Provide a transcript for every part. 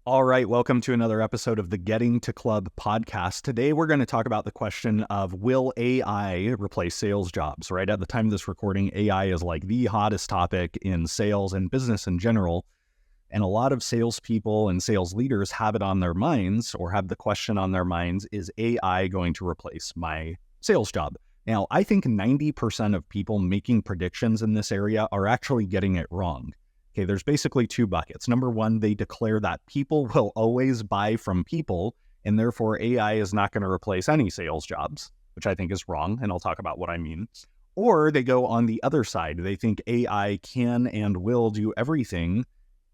All right, welcome to another episode of the Getting to Club podcast. Today, we're going to talk about the question of will AI replace sales jobs, right? At the time of this recording, AI is like the hottest topic in sales and business in general. And a lot of salespeople and sales leaders have it on their minds or have the question on their minds, is AI going to replace my sales job? Now, I think 90% of people making predictions in this area are actually getting it wrong. Okay, there's basically two buckets. Number one, they declare that people will always buy from people, and therefore AI is not going to replace any sales jobs, which I think is wrong, and I'll talk about what I mean. Or they go on the other side. They think AI can and will do everything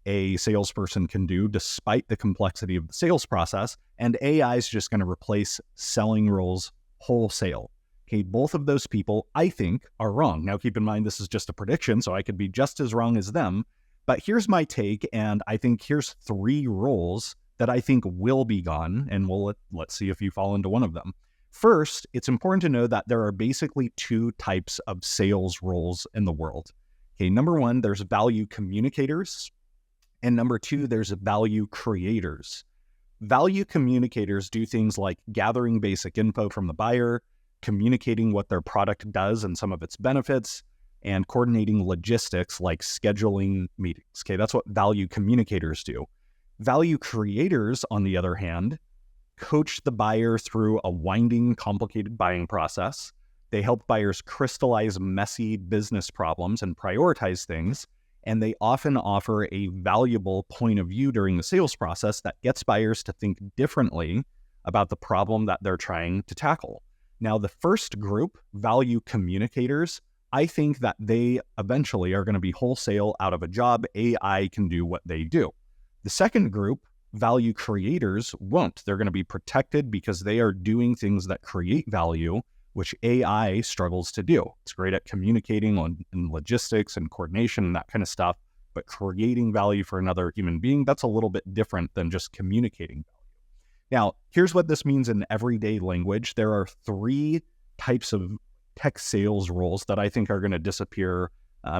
a salesperson can do despite the complexity of the sales process, and AI is just going to replace selling roles wholesale. Okay, both of those people, I think, are wrong. Now, keep in mind, this is just a prediction, so I could be just as wrong as them. But here's my take, and I think here's three roles that I think will be gone, and let's see if you fall into one of them. First, it's important to know that there are basically two types of sales roles in the world. Okay, number one, there's value communicators, and number two, there's value creators. Value communicators do things like gathering basic info from the buyer, communicating what their product does and some of its benefits, and coordinating logistics like scheduling meetings. Okay, that's what value communicators do. Value creators, on the other hand, coach the buyer through a winding, complicated buying process. They help buyers crystallize messy business problems and prioritize things, and they often offer a valuable point of view during the sales process that gets buyers to think differently about the problem that they're trying to tackle. Now, the first group, value communicators, I think that they eventually are going to be wholesale out of a job. AI can do what they do. The second group, value creators, won't. They're going to be protected because they are doing things that create value, which AI struggles to do. It's great at communicating in logistics and coordination and that kind of stuff, but creating value for another human being, that's a little bit different than just communicating value. Now, here's what this means in everyday language. There are three types of tech sales roles that I think are going to disappear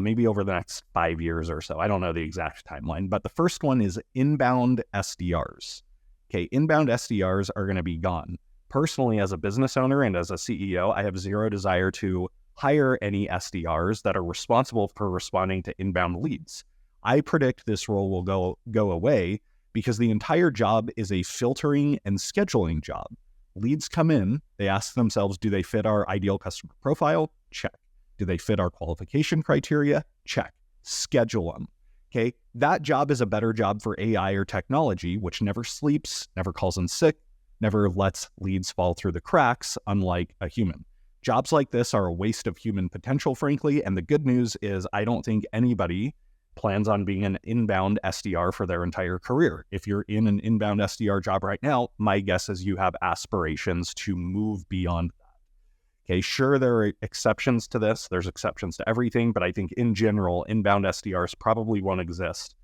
maybe over the next 5 years or so. I don't know the exact timeline, but the first one is inbound SDRs. Okay, inbound SDRs are going to be gone. Personally, as a business owner and as a CEO, I have zero desire to hire any SDRs that are responsible for responding to inbound leads. I predict this role will go away because the entire job is a filtering and scheduling job. Leads come in, they ask themselves, do they fit our ideal customer profile? Check. Do they fit our qualification criteria? Check. Schedule them. Okay, that job is a better job for AI or technology, which never sleeps, never calls in sick, never lets leads fall through the cracks, unlike a human. Jobs like this are a waste of human potential, frankly, and the good news is I don't think anybody plans on being an inbound SDR for their entire career. If you're in an inbound SDR job right now, my guess is you have aspirations to move beyond that. Okay, sure, there are exceptions to this. There's exceptions to everything, but I think in general, inbound SDRs probably won't exist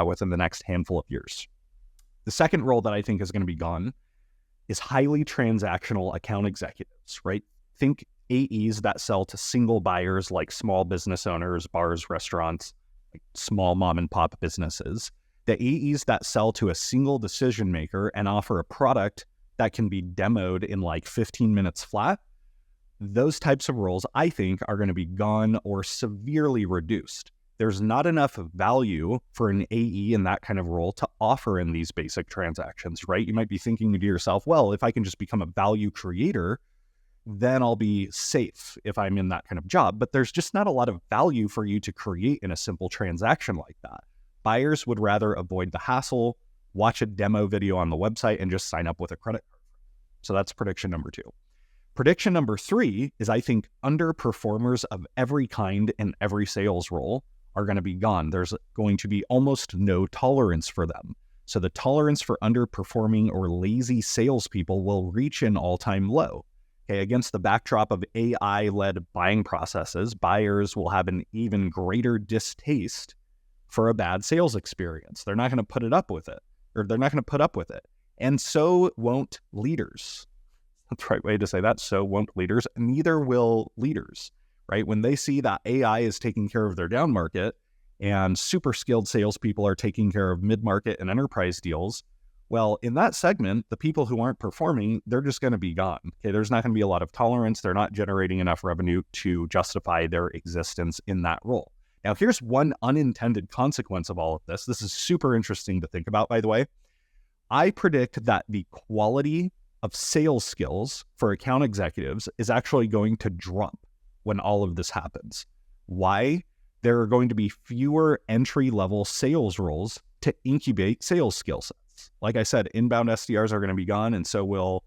within the next handful of years. The second role that I think is going to be gone is highly transactional account executives, right? Think AEs that sell to single buyers like small business owners, bars, restaurants, small mom and pop businesses, the AEs that sell to a single decision maker and offer a product that can be demoed in like 15 minutes flat, those types of roles, I think, are going to be gone or severely reduced. There's not enough value for an AE in that kind of role to offer in these basic transactions, right? You might be thinking to yourself, well, if I can just become a value creator, then I'll be safe if I'm in that kind of job. But there's just not a lot of value for you to create in a simple transaction like that. Buyers would rather avoid the hassle, watch a demo video on the website, and just sign up with a credit card. So that's prediction number two. Prediction number three is I think underperformers of every kind in every sales role are going to be gone. There's going to be almost no tolerance for them. So the tolerance for underperforming or lazy salespeople will reach an all-time low. Okay, against the backdrop of AI-led buying processes, buyers will have an even greater distaste for a bad sales experience. They're not going to put up with it. And so won't leaders. That's the right way to say that. So won't leaders. Neither will leaders, right? When they see that AI is taking care of their down market and super skilled salespeople are taking care of mid-market and enterprise deals, Well, in that segment, the people who aren't performing, they're just going to be gone. Okay, there's not going to be a lot of tolerance. They're not generating enough revenue to justify their existence in that role. Now, here's one unintended consequence of all of this. This is super interesting to think about, by the way. I predict that the quality of sales skills for account executives is actually going to drop when all of this happens. Why? There are going to be fewer entry-level sales roles to incubate sales skill sets. Like I said, inbound SDRs are going to be gone, and so will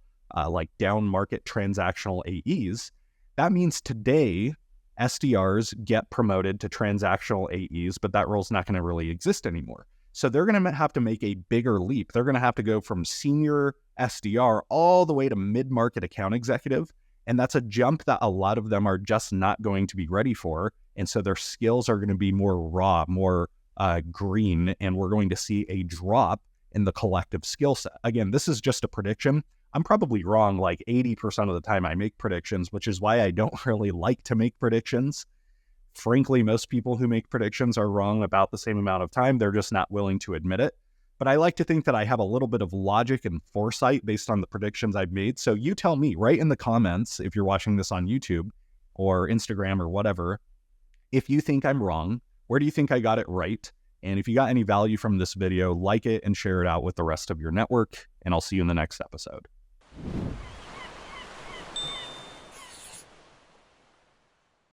down-market transactional AEs. That means today, SDRs get promoted to transactional AEs, but that role's not going to really exist anymore. So they're going to have to make a bigger leap. They're going to have to go from senior SDR all the way to mid-market account executive. And that's a jump that a lot of them are just not going to be ready for. And so their skills are going to be more raw, more green, and we're going to see a drop in the collective skill set. Again, this is just a prediction. I'm probably wrong like 80% of the time I make predictions, which is why I don't really like to make predictions. Frankly, most people who make predictions are wrong about the same amount of time. They're just not willing to admit it. But I like to think that I have a little bit of logic and foresight based on the predictions I've made. So you tell me right in the comments, if you're watching this on YouTube or Instagram or whatever, if you think I'm wrong, where do you think I got it right? And if you got any value from this video, like it and share it out with the rest of your network. And I'll see you in the next episode.